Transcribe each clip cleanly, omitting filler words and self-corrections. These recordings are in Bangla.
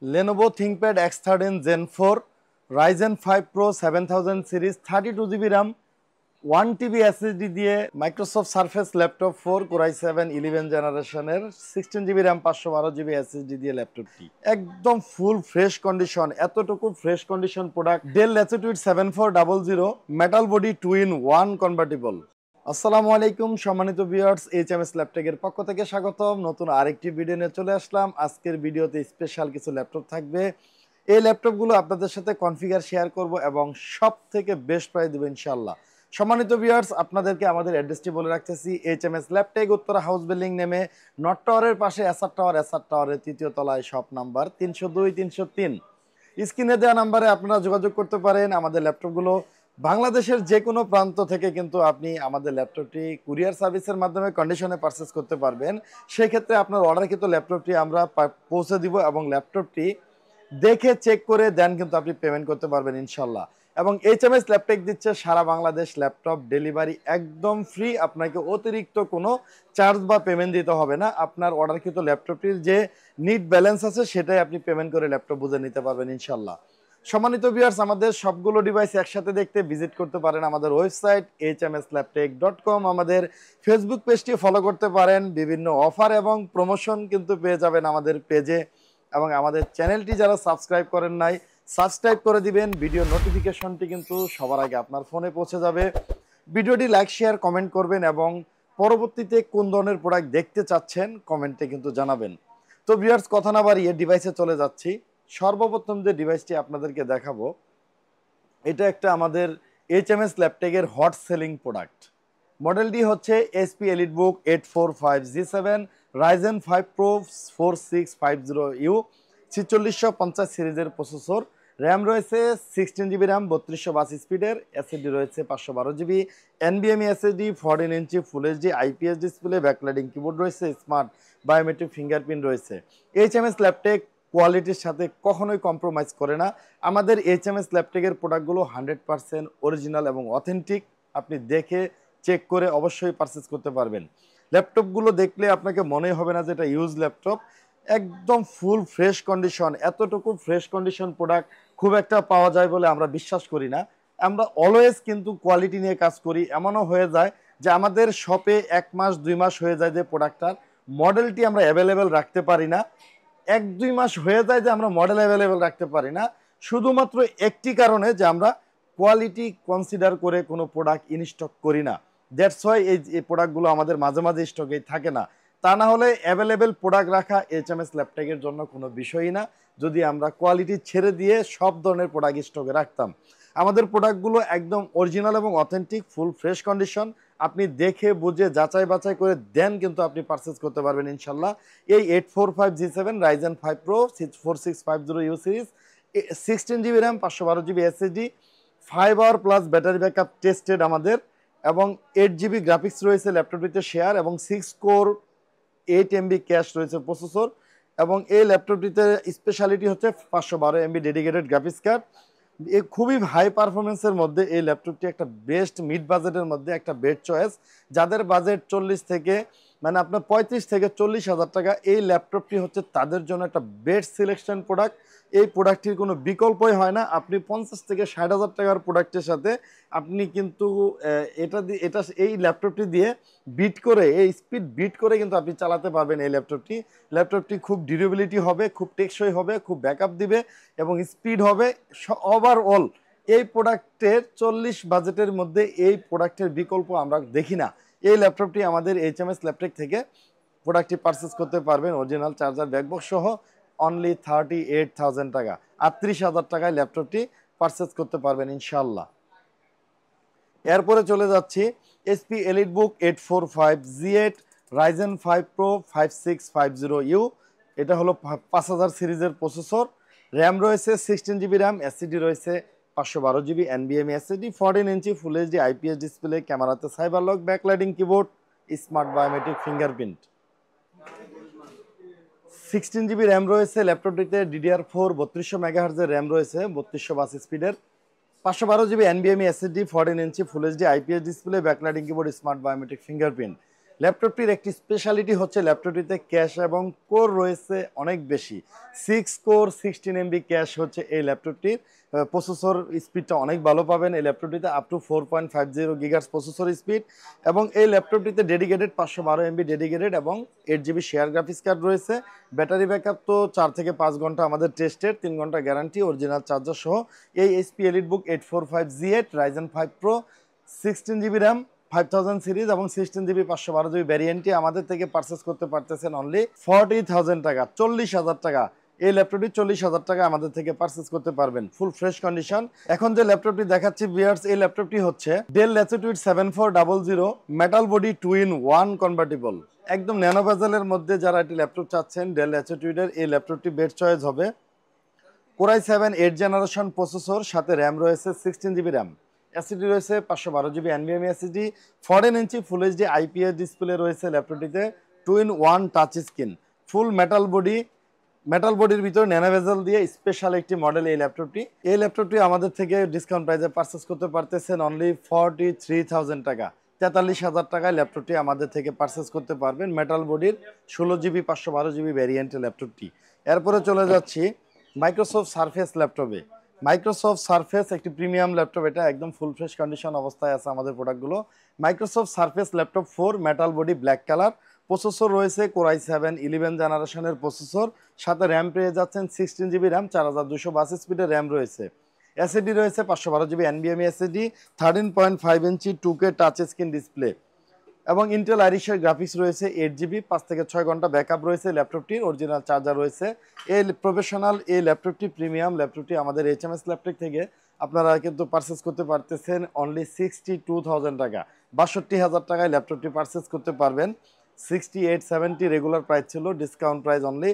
Lenovo ThinkPad X13 Gen 4 Ryzen 5 Pro 7000 series 32GB RAM 1TB SSD দিয়ে Microsoft surface laptop 4 Core i7 11 জেনারেশনের 16GB RAM 512GB SSD দিয়ে ল্যাপটপটি একদম ফুল ফ্রেশ কন্ডিশন। এতটুকু fresh condition product del Latitude 7400 metal body 2-in-1 convertible. আসসালামু আলাইকুম সম্মানিত ভিউয়ার্স, এইচএমএস ল্যাপটপের পক্ষ থেকে স্বাগতম। নতুন আরেকটি ভিডিও নিয়ে চলে আসলাম। আজকের ভিডিওতে স্পেশাল কিছু ল্যাপটপ থাকবে। এই ল্যাপটপগুলো আপনাদের সাথে কনফিগার শেয়ার করব এবং সব থেকে বেস্ট প্রাইস দেবো ইনশাল্লাহ। সম্মানিত ভিউয়ার্স, আপনাদেরকে আমাদের অ্যাড্রেসটি বলে রাখতেছি। এইচএমএস ল্যাপটেক উত্তরা হাউস বিল্ডিং নেমে নর্থ টাওয়ারের পাশে এসআর টাওয়ারের 3য় তলায় শপ নাম্বার 302-303। স্ক্রিনে দেওয়া নাম্বারে আপনারা যোগাযোগ করতে পারেন। আমাদের ল্যাপটপগুলো বাংলাদেশের যে কোনো প্রান্ত থেকে কিন্তু আপনি আমাদের ল্যাপটপটি কুরিয়ার সার্ভিসের মাধ্যমে কন্ডিশনে পারচেস করতে পারবেন। সেই ক্ষেত্রে আপনার অর্ডারকৃত ল্যাপটপটি আমরা পৌঁছে দিব এবং ল্যাপটপটি দেখে চেক করে দেন কিন্তু আপনি পেমেন্ট করতে পারবেন ইনশাল্লাহ। এবং এইচএমএস ল্যাপটপ দিচ্ছে সারা বাংলাদেশ ল্যাপটপ ডেলিভারি একদম ফ্রি। আপনাকে অতিরিক্ত কোনো চার্জ বা পেমেন্ট দিতে হবে না। আপনার অর্ডারকৃত ল্যাপটপটির যে নিট ব্যালেন্স আছে সেটাই আপনি পেমেন্ট করে ল্যাপটপ বুঝে নিতে পারবেন ইনশাল্লাহ। সম্মানিত ভিউয়ার্স, আমাদের সবগুলো ডিভাইস একসাথে দেখতে ভিজিট করতে পারেন আমাদের ওয়েবসাইট hmslaptech.com। আমাদের ফেসবুক পেজটি ফলো করতে পারেন। বিভিন্ন অফার এবং প্রমোশন কিন্তু পেয়ে যাবেন আমাদের পেজে। এবং আমাদের চ্যানেলটি যারা সাবস্ক্রাইব করেন নাই, সাবস্ক্রাইব করে দিবেন। ভিডিও নোটিফিকেশনটি কিন্তু সবার আগে আপনার ফোনে পৌঁছে যাবে। ভিডিওটি লাইক শেয়ার কমেন্ট করবেন এবং পরবর্তীতে কোন ধরনের প্রোডাক্ট দেখতে চাচ্ছেন কমেন্টে কিন্তু জানাবেন। তো ভিউয়ার্স, কথা না বাড়িয়ে ডিভাইসে চলে যাচ্ছি। সর্বপ্রথম যে ডিভাইসটি আপনাদেরকে দেখাবো, এটা একটা আমাদের এইচএমএস ল্যাপটপের হট সেলিং প্রোডাক্ট। মডেলটি হচ্ছে HP EliteBook 845G7 Ryzen 5 Pro 4650U 4650 সিরিজের প্রসেসর। র্যাম রয়েছে 16GB RAM 3252 স্পিডের। এসএসডি রয়েছে 512GB। NVMe SSD 14 inch full HD IPS display, backlighting keyboard রয়েছে, স্মার্ট বায়োমেট্রিক ফিঙ্গারপ্রিন্ট রয়েছে। এইচএমএস ল্যাপটপ কোয়ালিটির সাথে কখনোই কম্প্রোমাইজ করে না। আমাদের এইচএমএস ল্যাপটপের প্রোডাক্টগুলো 100% অরিজিনাল এবং অথেন্টিক। আপনি দেখে চেক করে অবশ্যই পারচেস করতে পারবেন। ল্যাপটপগুলো দেখলে আপনাকে মনেই হবে না যে এটা ইউজ ল্যাপটপ। একদম ফুল ফ্রেশ কন্ডিশন। এতটুকু ফ্রেশ কন্ডিশন প্রোডাক্ট খুব একটা পাওয়া যায় বলে আমরা বিশ্বাস করি না। আমরা অলওয়েজ কিন্তু কোয়ালিটি নিয়ে কাজ করি। এমনও হয়ে যায় যে আমাদের শপে 1 মাস 2 মাস হয়ে যায় যে প্রোডাক্টটার মডেলটি আমরা অ্যাভেলেবেল রাখতে পারি না। 1-2 মাস হয়ে যায় যে আমরা মডেল অ্যাভেলেবেল রাখতে পারি না, শুধুমাত্র একটি কারণে যে আমরা কোয়ালিটি কনসিডার করে কোনো প্রোডাক্ট ইনস্টক করি না। দ্যাটস ওয়াই এই প্রোডাক্টগুলো আমাদের মাঝে মাঝে স্টকেই থাকে না। তা না হলে অ্যাভেলেবেল প্রোডাক্ট রাখা এইচএমএস ল্যাপটপের জন্য কোনো বিষয়ই না, যদি আমরা কোয়ালিটি ছেড়ে দিয়ে সব ধরনের প্রোডাক্ট স্টকে রাখতাম। আমাদের প্রোডাক্টগুলো একদম অরিজিনাল এবং অথেন্টিক, ফুল ফ্রেশ কন্ডিশন। আপনি দেখে বুঝে যাচাই বাছাই করে দেন কিন্তু আপনি পারচেস করতে পারবেন ইনশাল্লাহ। এই 845G7 Ryzen 5 Pro 4650U series, 16GB RAM 512GB SSD, 5 hour plus battery backup tested আমাদের, এবং 8GB গ্রাফিক্স রয়েছে ল্যাপটপটিতে শেয়ার, এবং 6 কোর 8 MB ক্যাশ রয়েছে প্রসেসর। এবং এই ল্যাপটপটিতে স্পেশালিটি হচ্ছে 512 MB ডেডিকেটেড গ্রাফিক্স কার্ড। খুবই হাই পারফরমেন্সের মধ্যে এই ল্যাপটপটি একটা বেস্ট মিড বাজেটের মধ্যে একটা বেস্ট চয়েস। যাদের বাজেট 40 থেকে মানে আপনার 35 থেকে 40 হাজার টাকা, এই ল্যাপটপটি হচ্ছে তাদের জন্য একটা বেস্ট সিলেকশন প্রোডাক্ট। এই প্রোডাক্টটির কোনো বিকল্পই হয় না। আপনি 50 থেকে 60 হাজার টাকার প্রোডাক্টের সাথে আপনি কিন্তু এই ল্যাপটপটি দিয়ে বিট করে, এই স্পিড বিট করে কিন্তু আপনি চালাতে পারবেন এই ল্যাপটপটি খুব ডিউরেবিলিটি হবে, খুব টেকসই হবে, খুব ব্যাকআপ দিবে এবং স্পিড হবে। ওভারঅল এই প্রোডাক্টের 40 বাজেটের মধ্যে এই প্রোডাক্টের বিকল্প আমরা দেখি না। এই ল্যাপটপটি আমাদের এইচএমএস ল্যাপটপ থেকে প্রোডাক্টটি পারচেস করতে পারবেন অরিজিনাল চার্জার ব্যাকবক্স সহ অনলি 38,000 টাকা, 38,000 টাকায় ল্যাপটপটি পারচেস করতে পারবেন ইনশাল্লাহ। এরপরে চলে যাচ্ছি HP EliteBook 845G8 Ryzen 5 Pro 5650U। এটা হলো 5000 সিরিজের প্রসেসর। র্যাম রয়েছে 16GB RAM, SSD রয়েছে 512GB, NVMe SSD, 14 inch full HD IPS display, ক্যামেরাতে cyber lock, backlighting keyboard, smart biometric fingerprint. 16GB RAM রয়েছে ল্যাপটপটিতে। DDR4 3200 MHz র্যাম রয়েছে 3252 স্পিডের। 512GB NVMe SSD, 14 inch full HD IPS display, backlighting keyboard, smart biometric fingerprint. ল্যাপটপটির একটি স্পেশালিটি হচ্ছে ল্যাপটপটিতে ক্যাশ এবং কোর রয়েছে অনেক বেশি। 6 কোর 16 MB ক্যাশ হচ্ছে এই ল্যাপটপটির। প্রসেসর স্পিডটা অনেক ভালো পাবেন এই ল্যাপটপটিতে, up to 4.50 gigahertz processor speed. এবং এই ল্যাপটপটিতে ডেডিকেটেড 512 MB ডেডিকেটেড এবং 8 GB শেয়ার গ্রাফিক্স কার্ড রয়েছে। ব্যাটারি ব্যাকআপ তো 4 থেকে 5 ঘন্টা আমাদের টেস্টেড, 3 ঘন্টা গ্যারান্টি, অরিজিনাল চার্জার সহ। এই HP EliteBook 845G8 Ryzen 5 Pro 16 GB RAM 5000 series এবং 16 GB 512 GB ভ্যারিয়েন্টটি আমাদের থেকে পারচেস করতে পারতেছেন অনলি 40,000 টাকা, 40,000 টাকা। এই ল্যাপটপটি 40,000 টাকা আমাদের থেকে পারচেস করতে পারবেন, ফুল ফ্রেশ কন্ডিশন। এখন যে ল্যাপটপটি দেখাচ্ছি ভিউয়ার্স, এই ল্যাপটপটি হচ্ছে del Latitude 7400 metal body 2-in-1 convertible. একদম ন্যানো বেজেলের মধ্যে যারা একটি ল্যাপটপ চাচ্ছেন ডেল ল্যাটিটিউডের, এই ল্যাপটপটি বেস্ট চয়েস হবে। Core i7 8th generation processor, সাথে র্যাম রয়েছে 16 GB র্যাম, এসএসডি রয়েছে 512 GB NVMe SSD, 14 inch full HD IPS display রয়েছে ল্যাপটপটিতে, 2-in-1 টাচ স্ক্রিন, ফুল মেটাল বডি, মেটাল বডির ভিতরে ন্যানো বেজেল দিয়ে স্পেশাল একটি মডেল এই ল্যাপটপটি। এই ল্যাপটপটি আমাদের থেকে ডিসকাউন্ট প্রাইসে পারচেস করতে পারতেছেন অনলি 43,000 টাকা, 43,000 টাকায় ল্যাপটপটি আমাদের থেকে পারচেস করতে পারবেন। মেটাল বডির 16 GB 512 GB ভ্যারিয়েন্টের ল্যাপটপটি। এরপরে চলে যাচ্ছি মাইক্রোসফট সারফেস ল্যাপটপে। মাইক্রোসফট সারফেস একটি প্রিমিয়াম ল্যাপটপ, এটা একদম ফুল ফ্রেশ কন্ডিশন অবস্থায় আছে আমাদের প্রোডাক্টগুলো। Microsoft surface laptop 4 metal body black colour, processor রয়েছে Core i7 11 জেনারেশনের প্রসেসর, সাথে র্যাম পেয়ে যাচ্ছেন 16 GB র্যাম, 4222 স্পিডের র্যাম রয়েছে, এসএসডি রয়েছে 512 GB NVMe এসএসডি, 13.5 ইঞ্চি 2K টাচ স্ক্রিন ডিসপ্লে এবং ইন্টেল আইরিশের গ্রাফিক্স রয়েছে 8 GB, 5 থেকে 6 ঘন্টা ব্যাকআপ রয়েছে ল্যাপটপটির, অরিজিনাল চার্জার রয়েছে। এই প্রফেশনাল এই ল্যাপটপটি প্রিমিয়াম ল্যাপটপটি আমাদের এইচএমএস ল্যাপটপ থেকে আপনারা কিন্তু পারচেস করতে পারতেছেন অনলি 62,000 টাকা, 62,000 টাকায় ল্যাপটপটি পারচেস করতে পারবেন। 6870 রেগুলার প্রাইস ছিল, ডিসকাউন্ট প্রাইস অনলি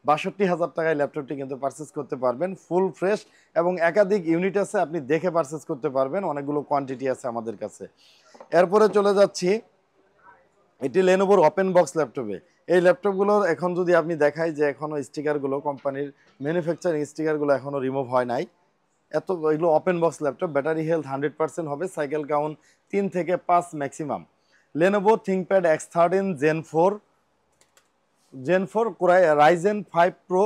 62,000 টাকায় ল্যাপটপটি কিন্তু পারচেস করতে পারবেন, ফুল ফ্রেশ এবং একাধিক ইউনিট আছে, আপনি দেখে পারচেস করতে পারবেন, অনেকগুলো কোয়ান্টিটি আছে আমাদের কাছে। এরপরে চলে যাচ্ছি এটি লেনোভোর ওপেন বক্স ল্যাপটপে। এই ল্যাপটপগুলোর এখন যদি আপনি দেখাই যে এখনও স্টিকারগুলো, কোম্পানির ম্যানুফ্যাকচারিং স্টিকারগুলো এখনও রিমুভ হয় নাই, এত এগুলো open box laptop. Battery health 100% হবে, সাইকেল কাউন্ট 3 থেকে 5 maximum. Lenovo ThinkPad X13 Gen 4 Core Ryzen 5 Pro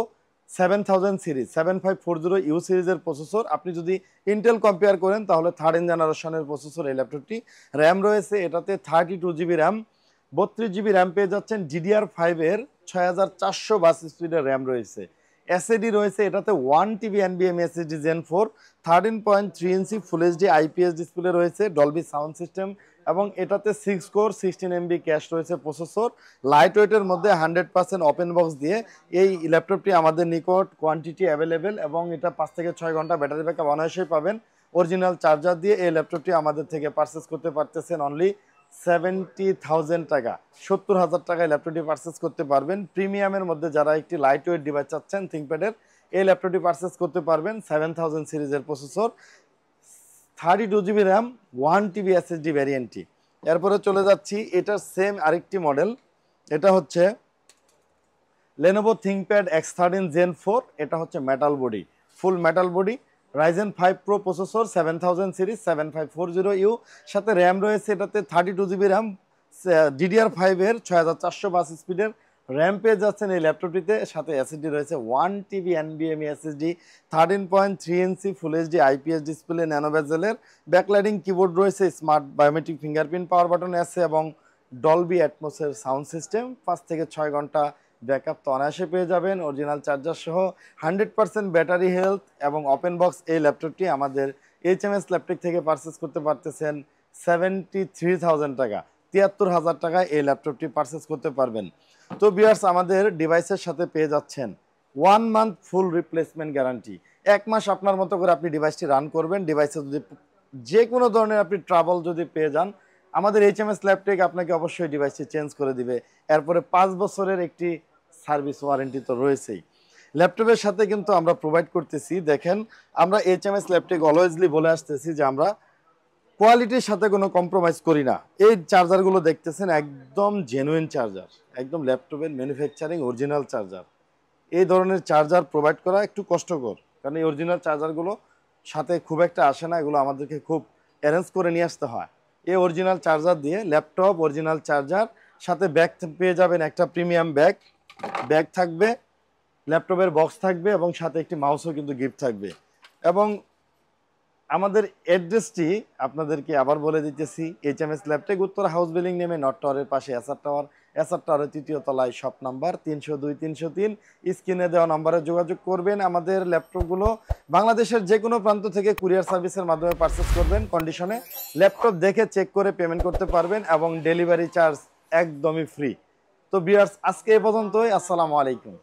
7000 series 7540U সিরিজের প্রসেসর। আপনি যদি ইন্টেল কম্পেয়ার করেন তাহলে 3rd জেনারেশনের প্রসেসর এই ল্যাপটপটি। র্যাম রয়েছে এটাতে 32 GB র্যাম, 32 GB র্যাম পেয়ে যাচ্ছেন। DDR5 এর 6422 স্পিডের র্যাম রয়েছে, এসএসডি রয়েছে এটাতে 1 TB NVMe SSD Gen 4, 13.3 inch full HD IPS display রয়েছে, ডলবি সাউন্ড সিস্টেম এবং এটাতে 6 কোর 16 MB ক্যাশ রয়েছে প্রসেসর। লাইট ওয়েটের মধ্যে 100% ওপেন বক্স দিয়ে এই ল্যাপটপটি আমাদের নিকট কোয়ান্টিটি অ্যাভেলেবেল এবং এটা 5 থেকে 6 ঘন্টা ব্যাটারি ব্যাকআপ অনায়াসেই পাবেন। অরিজিনাল চার্জার দিয়ে এই ল্যাপটপটি আমাদের থেকে পারচেস করতে পারতেছেন অনলি 70,000 টাকা, 70,000 টাকায় ল্যাপটপটি পারচেস করতে পারবেন। প্রিমিয়ামের মধ্যে যারা একটি লাইট ওয়েট ডিভাইস চাচ্ছেন থিংকপ্যাডের, এই ল্যাপটপটি পারচেস করতে পারবেন। 7000 সিরিজের processor, 32 GB RAM, 1 TB SSD ভ্যারিয়েন্টটি। এরপরে চলে যাচ্ছি এটার সেম আরেকটি মডেল, এটা হচ্ছে Lenovo ThinkPad X13 Gen 4, এটা হচ্ছে মেটাল বডি, ফুল metal body, Ryzen 5 Pro processor, 7000 series 7540U, সাথে র্যাম রয়েছে এটাতে 32 GB র্যাম, DDR5 এর 6422 স্পিডের র্যাম পেয়ে যাচ্ছেন এই ল্যাপটপটিতে, সাথে এসএসডি রয়েছে 1 TB NVMe SSD, 13.3 inch full HD IPS display, nano বেজেলের, ব্যাকলাইটিং কিবোর্ড রয়েছে, smart biometric fingerprint power button আছে এবং ডলবি অ্যাটমসের সাউন্ড সিস্টেম। 5 থেকে 6 ঘন্টা ব্যাকআপ তো অনায়াসে পেয়ে যাবেন, অরিজিনাল চার্জার সহ, 100% ব্যাটারি হেলথ এবং ওপেন বক্স। এই ল্যাপটপটি আমাদের এইচএমএস ল্যাপটপ থেকে পারচেস করতে পারতেছেন 73,000 টাকা, 73,000 টাকায় এই ল্যাপটপটি পারচেস করতে পারবেন। তো ভিউয়ার্স, আমাদের ডিভাইসের সাথে পেয়ে যাচ্ছেন 1 মান্থ ফুল রিপ্লেসমেন্ট গ্যারান্টি। 1 মাস আপনার মতো করে আপনি ডিভাইসটি রান করবেন, ডিভাইসে যদি যে কোনো ধরনের আপনি ট্রাবল যদি পেয়ে যান, আমাদের এইচএমএস ল্যাপটপ আপনাকে অবশ্যই ডিভাইসটি চেঞ্জ করে দিবে। এরপরে 5 বছরের একটি সার্ভিস ওয়ারেন্টি তো রয়েছেই ল্যাপটপের সাথে কিন্তু আমরা প্রোভাইড করতেছি। দেখেন, আমরা এইচএমএস ল্যাপটপ অলওয়েজলি বলে আসতেছি যে আমরা কোয়ালিটির সাথে কোনো কম্প্রোমাইজ করি না। এই চার্জারগুলো দেখতেছেন একদম জেনুইন চার্জার, একদম ল্যাপটপের ম্যানুফ্যাকচারিং অরিজিনাল চার্জার। এই ধরনের চার্জার প্রোভাইড করা একটু কষ্টকর, কারণ এই অরিজিনাল চার্জারগুলো সাথে খুব একটা আসে না, এগুলো আমাদেরকে খুব অ্যারেঞ্জ করে নিয়ে আসতে হয়। এই অরিজিনাল চার্জার দিয়ে ল্যাপটপ, অরিজিনাল চার্জার, সাথে ব্যাগ পেয়ে যাবেন, একটা প্রিমিয়াম ব্যাগ থাকবে, ল্যাপটপের বক্স থাকবে এবং সাথে একটি মাউসও কিন্তু গিফট থাকবে। এবং আমাদের অ্যাড্রেসটি আপনাদেরকে আবার বলে দিতেছি, HMS ল্যাপটেক উত্তর হাউস বিল্ডিং নেমে নর্থ টাওয়ারের পাশে এসআর টাওয়ারের 3য় তলায় শপ নাম্বার 302 303। স্ক্রিনে দেওয়া নাম্বারে যোগাযোগ করবেন। আমাদের ল্যাপটপগুলো বাংলাদেশের যে কোনো প্রান্ত থেকে কুরিয়ার সার্ভিসের মাধ্যমে পারচেস করবেন, কন্ডিশনে ল্যাপটপ দেখে চেক করে পেমেন্ট করতে পারবেন এবং ডেলিভারি চার্জ একদমই ফ্রি। তো ভিউয়ার্স, আজকে এ পর্যন্তই। আসসালামু আলাইকুম।